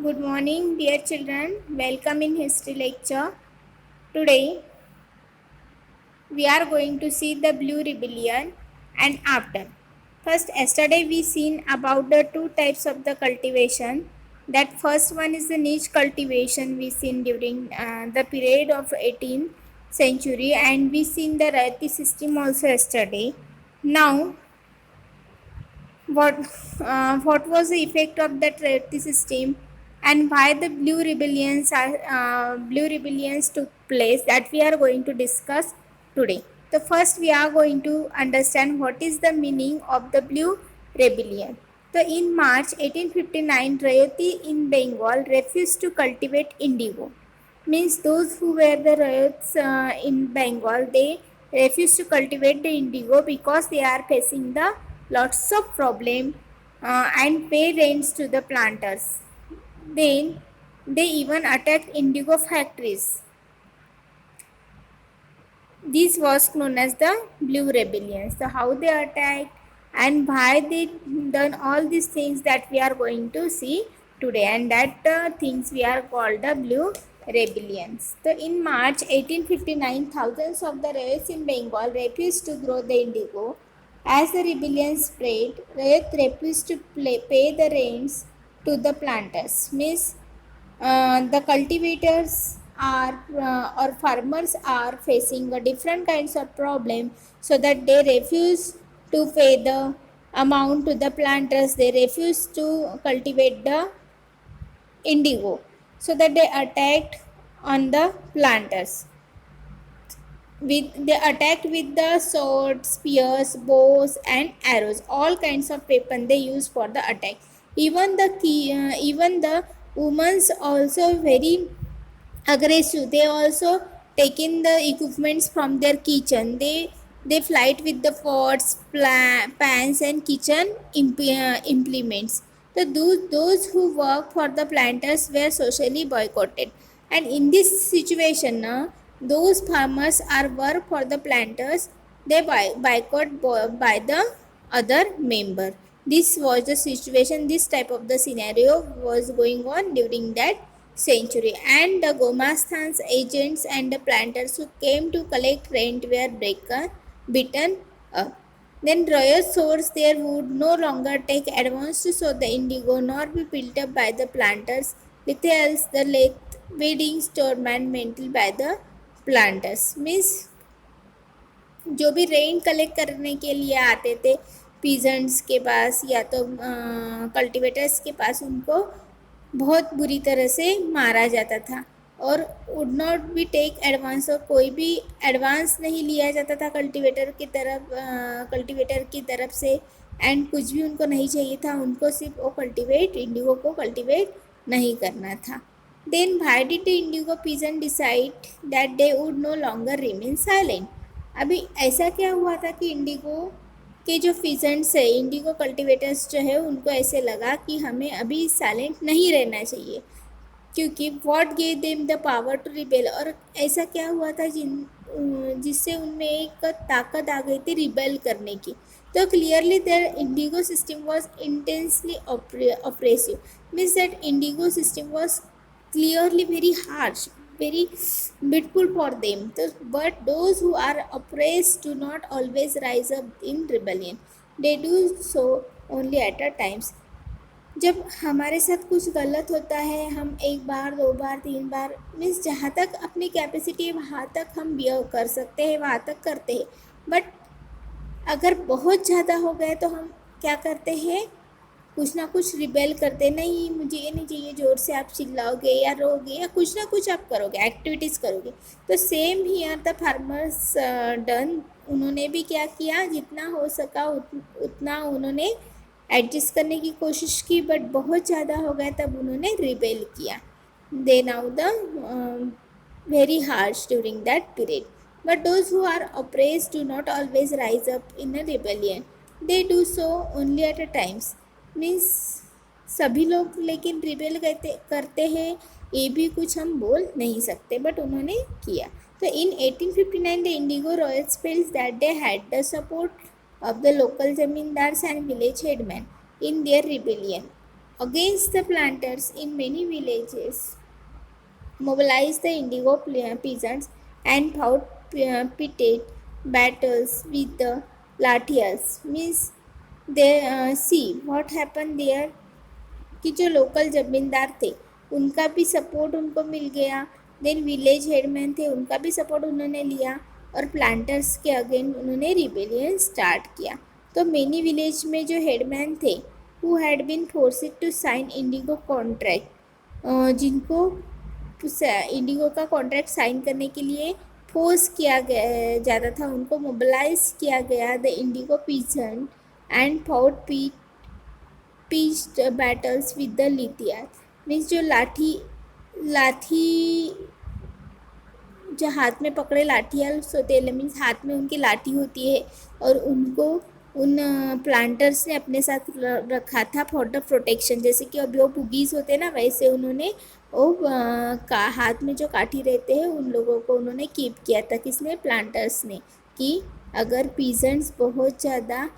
Good morning, dear children. Welcome in history lecture. Today we are going to see the Blue Rebellion and after. First, yesterday we seen about the two types of the cultivation. That first one is the niche cultivation we seen during the period of 18th century, and we seen the Rayati system also yesterday. Now what what was the effect of that Rayati system and why the blue rebellions took place, that we are going to discuss today. So first we are going to understand what is the meaning of the blue rebellion. So in March 1859, Rayati in Bengal refused to cultivate indigo. Means those who were the riots in Bengal, they refuse to cultivate the indigo because they are facing the lots of problem and pay rents to the planters. Then they even attacked indigo factories. This was known as the Blue Rebellion. So how they attacked and why they done all these things, that we are going to see today, and that things we are called the Blue Rebellions. So in March 1859, thousands of the riots in Bengal refused to grow the indigo. As the rebellion spread, riots refused to pay the rents to the planters. Means the cultivators are or farmers are facing a different kinds of problem, so that they refuse to pay the amount to the planters. They refuse to cultivate the indigo, so that they attacked on the planters. They attacked with the swords, spears, bows and arrows. All kinds of weapon they use for the attack. Even the women's also very aggressive. They also taken the equipments from their kitchen. They flight with the pots, pans and kitchen implements. So those who work for the planters were socially boycotted, and in this situation those farmers are work for the planters, they boycott by the other member. This was the situation. This type of the scenario was going on during that century, and the Gomasthan's agents and the planters who came to collect rent were beaten up. Then royal swords there would no longer take advance to sow the indigo nor be built up by the planters, with else the late weddings tormented by the planters. Means जो भी rent collect करने के लिए आते थे peasants के पास या तो कल्टीवेटर्स के पास, उनको बहुत बुरी तरह से मारा जाता था और would not be take advance, और कोई भी एडवांस नहीं लिया जाता था कल्टीवेटर की तरफ से, एंड कुछ भी उनको नहीं चाहिए था, उनको सिर्फ वो इंडिगो को कल्टीवेट नहीं करना था. Then why did the indigo peasant decide that they would no longer remain silent. अभी ऐसा क्या हुआ था कि इंडिगो के जो फिजेंट्स है, इंडिगो कल्टीवेटर्स जो है, उनको ऐसे लगा कि हमें अभी साइलेंट नहीं रहना चाहिए, क्योंकि what gave them the power to rebel. और ऐसा क्या हुआ था जिससे उनमें एक ताकत आ गई थी रिबेल करने की. तो clearly their indigo system was intensely oppressive. Means that indigo system was clearly very harsh, very beautiful for them. But those who are oppressed do not always rise up in rebellion. They do so only at a times. जब हमारे साथ कुछ गलत होता है, हम एक बार, दो बार, तीन बार, मीन्स जहाँ तक अपनी कैपेसिटी है वहाँ तक हम बिहेव कर सकते हैं, वहाँ तक करते हैं. बट अगर बहुत ज़्यादा हो गए तो हम क्या करते हैं, कुछ ना कुछ रिबेल करते. नहीं, मुझे ये नहीं चाहिए, जोर से आप चिल्लाओगे या रोगे या कुछ ना कुछ आप करोगे, एक्टिविटीज़ करोगे. तो same here the farmers done. उन्होंने भी क्या किया, जितना हो सका उतना उन्होंने एडजस्ट करने की कोशिश की, बट बहुत ज़्यादा हो गया तब उन्होंने रिबेल किया. They now the very harsh during that period. But those who are oppressed do not always rise up in a rebellion. They do so only at a times. Means सभी लोग लेकिन रिबेल करते हैं, ये भी कुछ हम बोल नहीं सकते, बट उन्होंने किया. तो इन 1859 the Indigo Royals fails that they had the support of the local zamindars and village headmen in their rebellion. against the planters in many villages, mobilized the indigo peasants, and fought pitted battles with the Lathias. Means they see what happened there कि जो local जमींदार थे उनका भी support उनको मिल गया, then village headman थे उनका भी सपोर्ट उन्होंने लिया और प्लांटर्स के अगेंस्ट उन्होंने रिबेलियन स्टार्ट किया. तो मेनी विलेज में जो हेडमैन थे who had been forced to sign indigo contract, जिनको इंडिगो का कॉन्ट्रैक्ट साइन करने के लिए फोर्स किया गया जाता था, उनको मोबिलाइज किया गया. The indigo peasant and fought pitched battles with the Lithias. Means जो लाठी जो हाथ में पकड़े लाठियाँ सोतेले मीन्स हाथ में उनकी लाठी होती है और उनको उन प्लांटर्स ने अपने साथ रखा था फॉर द प्रोटेक्शन. जैसे कि अभी वो बुगीज होते हैं ना, वैसे उन्होंने वो हाथ में जो काठी रहते हैं उन लोगों को उन्होंने कीप किया था. किसने? प्लांटर्स ने. कि अगर पीजेंट्स बहुत ज़्यादा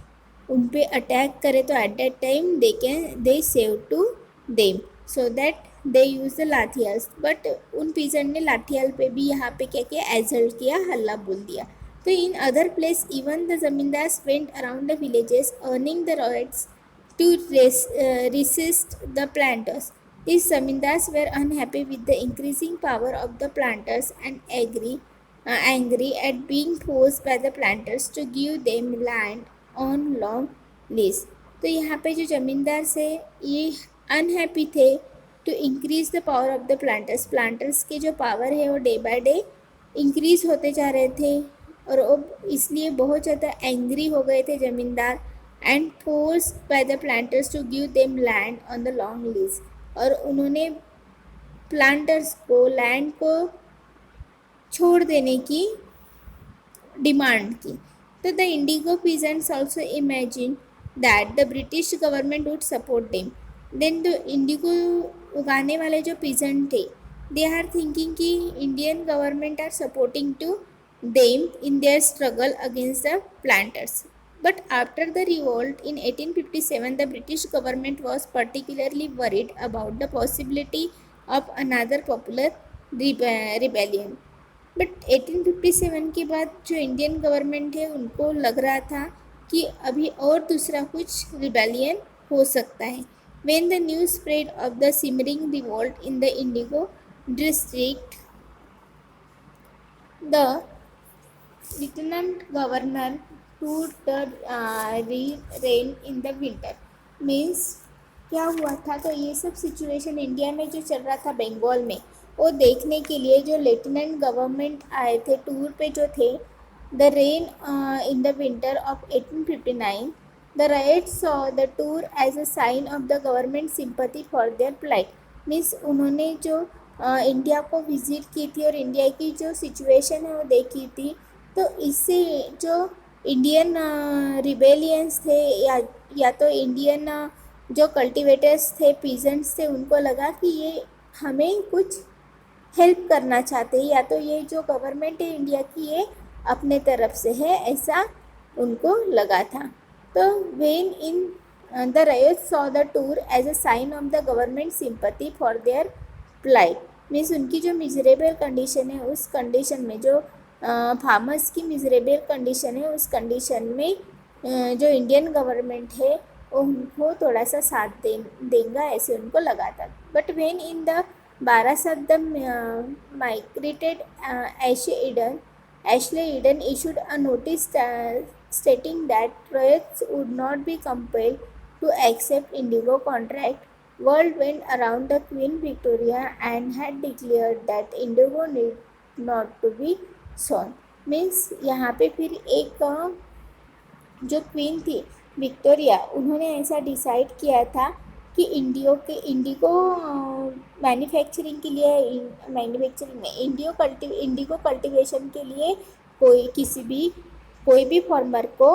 उन पे अटैक करे तो at that time they save to them, so that they use the lathiyals. But उन पीजेंट ने लाठियाल पे भी यहाँ पे क्या किया? एजल्ट किया, हल्ला बोल दिया. तो in other place even the zamindars went around the villages earning the ryots to resist the planters. These zamindars were unhappy with the increasing power of the planters and angry at being forced by the planters to give them land on long lease. तो यहाँ पे जो ज़मींदार से ये unhappy थे to increase the power of the planters के जो पावर है वो डे बाय डे इंक्रीज होते जा रहे थे और अब इसलिए बहुत ज़्यादा एंग्री हो गए थे zamindar and forced by the planters to give them land on the long lease. और उन्होंने प्लांटर्स को लैंड को छोड़ देने की डिमांड की. तो the indigo peasants also imagine that the British government would support them. Then जो इंडिगो उगाने वाले जो पीजेंट थे दे आर थिंकिंग कि Indian government are supporting to them in their struggle against the planters. But after the revolt in 1857, the British government was particularly worried about the possibility of another popular rebellion. But 1857 के बाद जो Indian government है उनको लग रहा था कि अभी और दूसरा कुछ रिबेलियन हो सकता है. When the news spread of the simmering revolt in the Indigo district, the lieutenant governor took the reign in the winter. Means क्या हुआ था? तो ये सब सिचुएशन इंडिया में जो चल रहा था बंगाल में वो देखने के लिए जो लेफ्टिनेंट गवर्नमेंट आए थे टूर पे जो थे the rain in the winter of 1859. The ryots saw the tour as a sign of the government sympathy for their plight. Means उन्होंने जो इंडिया को विज़िट की थी और इंडिया की जो सिचुएशन है वो देखी थी. तो इससे जो इंडियन रिबेलियंस थे या तो इंडियन जो कल्टिवेटर्स थे पीजेंट्स थे उनको लगा कि ये हमें कुछ हेल्प करना चाहते हैं या तो ये जो गवर्नमेंट है इंडिया की ये अपने तरफ से है, ऐसा उनको लगा था. तो when in the ryots saw the tour as a sign of the government sympathy for their plight. Means उनकी जो मिजरेबल कंडीशन है उस कंडीशन में जो फार्मर्स की मिजरेबल कंडीशन है उस कंडीशन में जो इंडियन गवर्नमेंट है वो उनको थोड़ा सा साथ देगा ऐसे उनको लगा था. But when in the Barasat the migrated Ashley Eden issued a notice stating that Riots would not be compelled to accept indigo contract. World went around the Queen Victoria and had declared that indigo need not to be sown. Means यहाँ पे फिर एक जो queen थी Victoria उन्होंने ऐसा decide किया था कि इंडिगो मैन्युफैक्चरिंग के लिए इंडिगो कल्टीवेशन के लिए कोई भी फार्मर को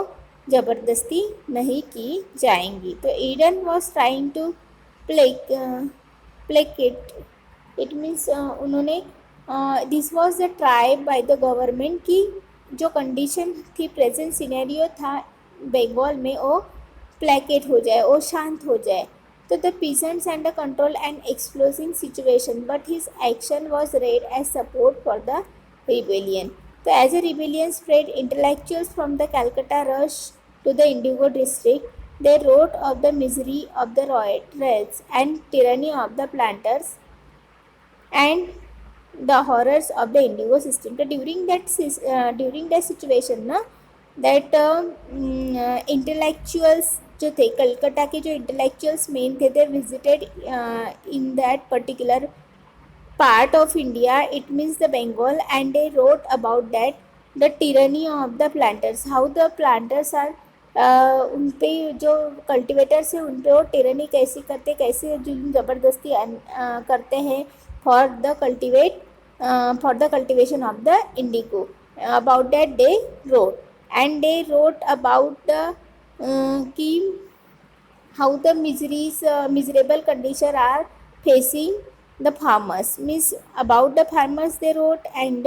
ज़बरदस्ती नहीं की जाएंगी. तो Eden was trying to placate it means उन्होंने this was the try by the government की जो कंडीशन थी प्रेजेंट सिनेरियो था बंगाल में वो प्लेकेट हो जाए, वो शांत हो जाए. तो the peasants and the control an explosive situation, but his action was read as support for the rebellion. So as a rebellion spread, intellectuals from the Calcutta rushed to the Indigo district. They wrote of the misery of the riots and tyranny of the planters and the horrors of the indigo system. So during that situation ना that intellectuals जो थे कलकत्ता के जो intellectuals main थे they visited in that particular part of India, it means the Bengal, and they wrote about that the tyranny of the planters, how the planters are उन पे जो cultivators है उन पे वो टिरनी कैसे करते कैसे जुल्म ज़बरदस्ती करते हैं for the cultivation of the Indigo. About that they wrote and they wrote about the कि how the miserable condition are facing the farmers, means about the farmers they wrote, and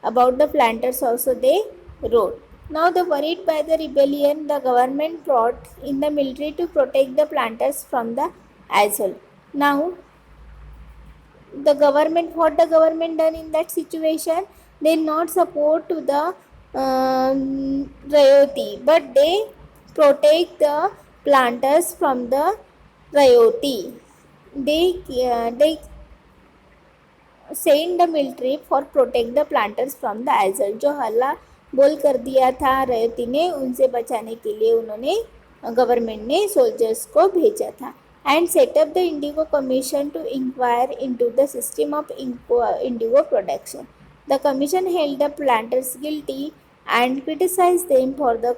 about the planters also they wrote. Now the worried by the rebellion, the government brought in the military to protect the planters from the assault. Now the government, what the government done in that situation, they not support to the rayoti, but they protect the planters from the rayoti. They send the military for protect the planters from the assault. जो हल्ला बोल कर दिया था रयोती ने, उनसे बचाने के लिए उन्होंने गवर्नमेंट ने सोल्जर्स को भेजा था. And set up the Indigo Commission to inquire into the system of indigo production. The commission held the planters guilty and criticized them for the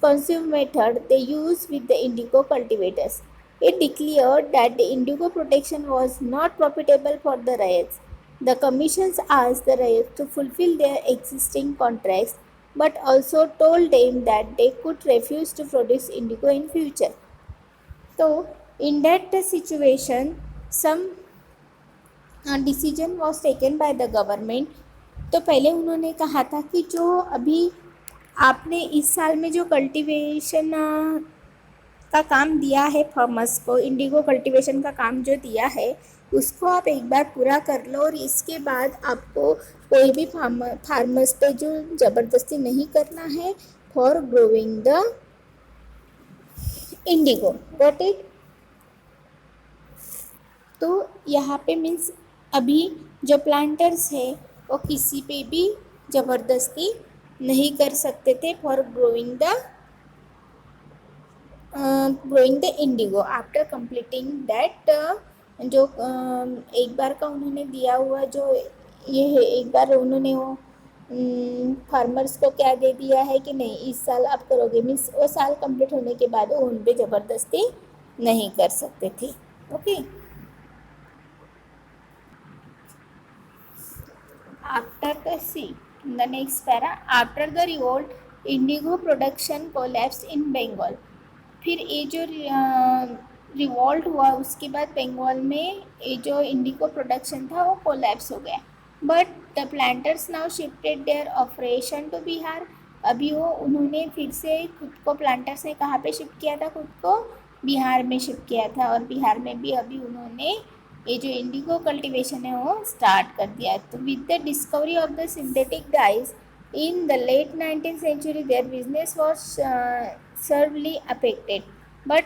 consumed method they used with the indigo cultivators. It declared that the indigo production was not profitable for the ryots. The commissions asked the ryots to fulfill their existing contracts, but also told them that they could refuse to produce indigo in future. So in that situation, some decision was taken by the government. तो पहले उन्होंने कहा था कि जो अभी आपने इस साल में जो कल्टीवेशन का काम दिया है फार्मर्स को, इंडिगो कल्टीवेशन का काम जो दिया है उसको आप एक बार पूरा कर लो, और इसके बाद आपको कोई भी फार्मर्स पे जो ज़बरदस्ती नहीं करना है for growing the Indigo. Got it. तो यहाँ पे मीन्स अभी जो प्लांटर्स है वो किसी पे भी ज़बरदस्ती नहीं कर सकते थे for growing the Indigo after completing that. जो एक बार का उन्होंने दिया हुआ जो ये है, एक बार उन्होंने वो फार्मर्स को क्या दे दिया है कि नहीं इस साल आप करोगे, मीन्स वो साल कंप्लीट होने के बाद वो उन पे ज़बरदस्ती नहीं कर सकते थे. Okay. After the sea, in the next para, after the revolt, indigo production collapsed in Bengal. फिर ये जो रिवॉल्ट हुआ उसके बाद बंगाल में ये जो इंडिगो प्रोडक्शन था वो कोलैप्स हो गया. But the planters now shifted their operation to Bihar. अभी वो उन्होंने फिर से खुद को, प्लांटर्स ने कहाँ पे शिफ्ट किया था खुद को, बिहार में शिफ्ट किया था, और बिहार में भी अभी उन्होंने ये जो इंडिगो कल्टीवेशन है वो स्टार्ट कर दिया. तो with the discovery of the synthetic dyes in the late 19th century their business was severely affected. But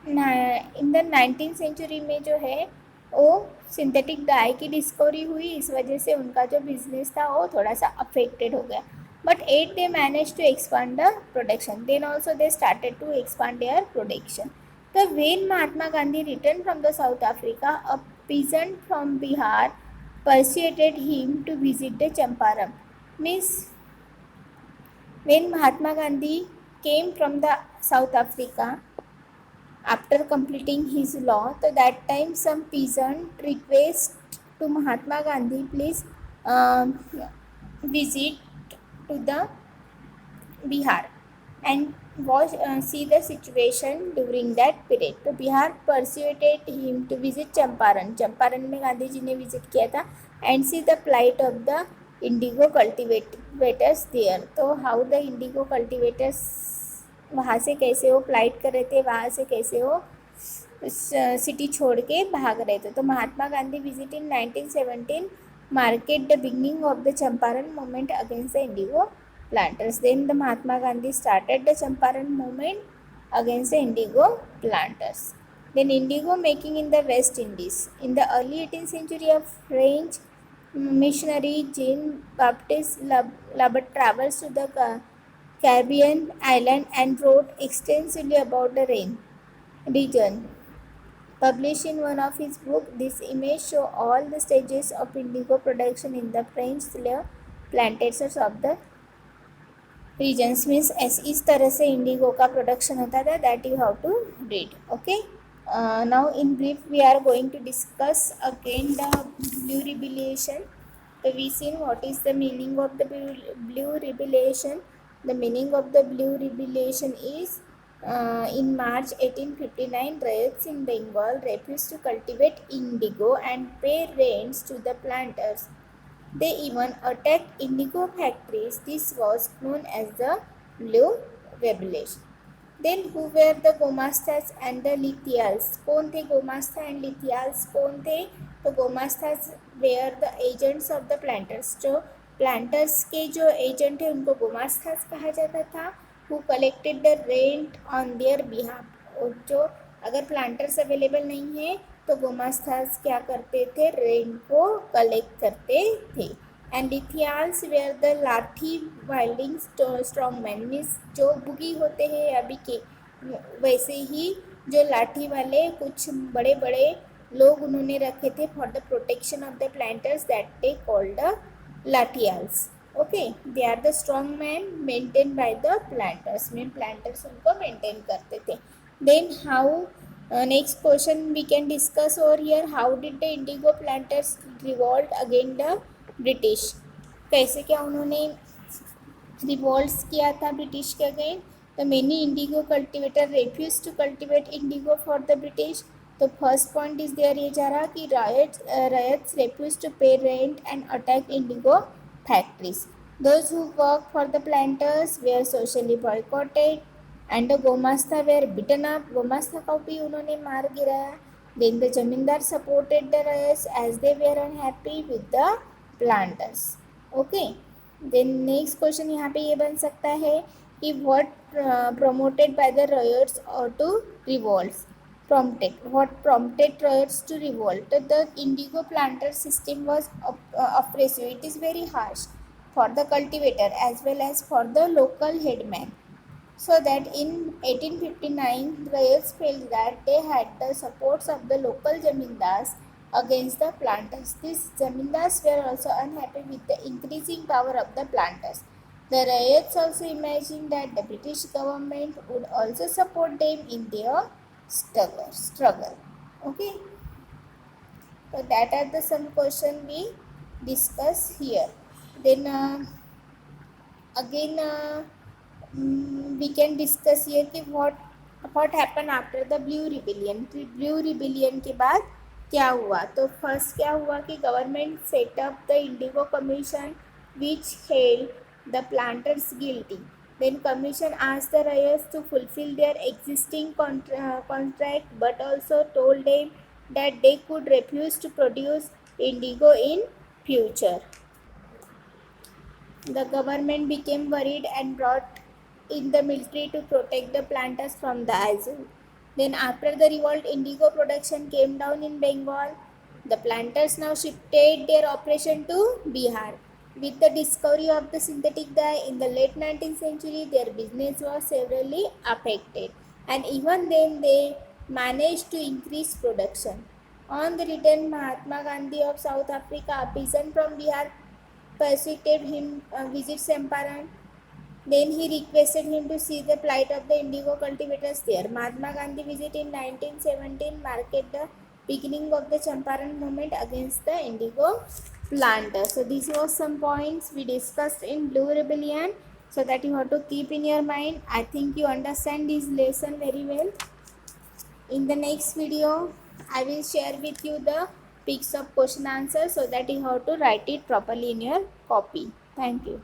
in the 19th century में जो है वो सिंथेटिक डाई की डिस्कवरी हुई, इस वजह से उनका जो बिजनेस था वो थोड़ा सा अफेक्टेड हो गया. But yet they manage to expand the production. Then also they started to expand their production. The when Mahatma Gandhi returned from the South Africa, a peasant from Bihar persuaded him to visit the Champaran. Means when Mahatma Gandhi came from the South Africa after completing his law, so that time some peasant request to Mahatma Gandhi, please visit to the Bihar and see the situation during that period. तो Bihar persuaded him to visit Champaran. Champaran में गांधी जी ने visit किया था and see the plight of the indigo cultivators there. तो how the indigo cultivators वहाँ से कैसे वो प्लाइट कर रहे थे, वहाँ से कैसे वो सिटी छोड़ के भाग रहे थे. तो Mahatma Gandhi visit in 1917 market the beginning of the Champaran movement against the indigo planters. Then the Mahatma Gandhi started the Champaran movement against the indigo planters. Then indigo making in the West Indies. In the early 18th century, a French missionary Jean Baptiste Laborde travels to the Caribbean island and wrote extensively about the region. Published in one of his books, this image show all the stages of indigo production in the French slave plantations of the regions. Means इस तरह से Indigo का production होता था. That you have to read. Okay. Now in brief we are going to discuss again the blue rebellion. So we seen what is the meaning of the blue rebellion. The meaning of the blue rebellion is in March 1859 riots in Bengal refused to cultivate indigo and pay rents to the planters. They even attacked indigo factories. This was known as the blue rebellion. Then who were the gomastas and the lathiyals. कौन थे gomasta and lathiyals कौन थे? तो gomastas were the agents of the planters. जो planters के जो agent है उनको गोमास्तास कहा जाता था. Who collected the rent on their behalf. और जो अगर प्लांटर्स अवेलेबल नहीं है तो गोमास्तास क्या करते थे? रेंट को कलेक्ट करते थे. एंड लिथियाल्स वेयर द लाठी वाइल्डिंग स्ट्रॉन्ग मैन. मीन्स जो बुगी होते हैं अभी के वैसे ही जो लाठी वाले कुछ बड़े बड़े लोग उन्होंने रखे थे for the protection of the planters. That they called the lathiyals. Okay. They are the strong man maintain by the planters. में प्लांटर्स उनको मेंटेन करते थे. Then how next question we can discuss over here. How did the indigo planters revolt against the British. कैसे क्या उन्होंने revolts किया था British के अगेंस्ट. तो many indigo cultivator refuse to cultivate indigo for the British. तो first point is there ये जा रहा कि ryots refuse to pay rent and attack indigo factories. Those who work for the planters were socially boycotted and the gomasta were beaten up. Gomasta को भी उन्होंने मार गिराया. Then the zamindar supported the ryots as they were unhappy with the planters. Okay. Then next question यहाँ पे ये बन सकता है कि what promoted by the riots or to revolts. What prompted riots to revolt? The indigo planter system was oppressive. It is very harsh for the cultivator as well as for the local headman. So that in 1859 riots felt that they had the supports of the local zamindars against the planters. These zamindars were also unhappy with the increasing power of the planters. The riots also imagined that the British government would also support them in their struggle. Okay. So that are the some question we discuss here. Then again we can discuss here कि what happened after the blue rebellion. Blue rebellion के बाद क्या हुआ? तो first क्या हुआ कि government set up the indigo commission which held the planters guilty. Then commission asked the ryots to fulfil their existing contract but also told them that they could refuse to produce indigo in future. The government became worried and brought in the military to protect the planters from the Azul. Then after the revolt, indigo production came down in Bengal. The planters now shifted their operation to Bihar. With the discovery of the synthetic dye in the late 19th century, their business was severely affected. And even then, they managed to increase production. On the return, Mahatma Gandhi of South Africa, a peasant from Bihar, persuaded him visit Champaran. Then he requested him to see the plight of the indigo cultivators there. Mahatma Gandhi visit in 1917 marked the beginning of the Champaran movement against the indigo planters. So these were some points we discussed in Blue Rebellion. So that you have to keep in your mind. I think you understand this lesson very well. In the next video, I will share with you the pics of question answer so that you have to write it properly in your copy. Thank you.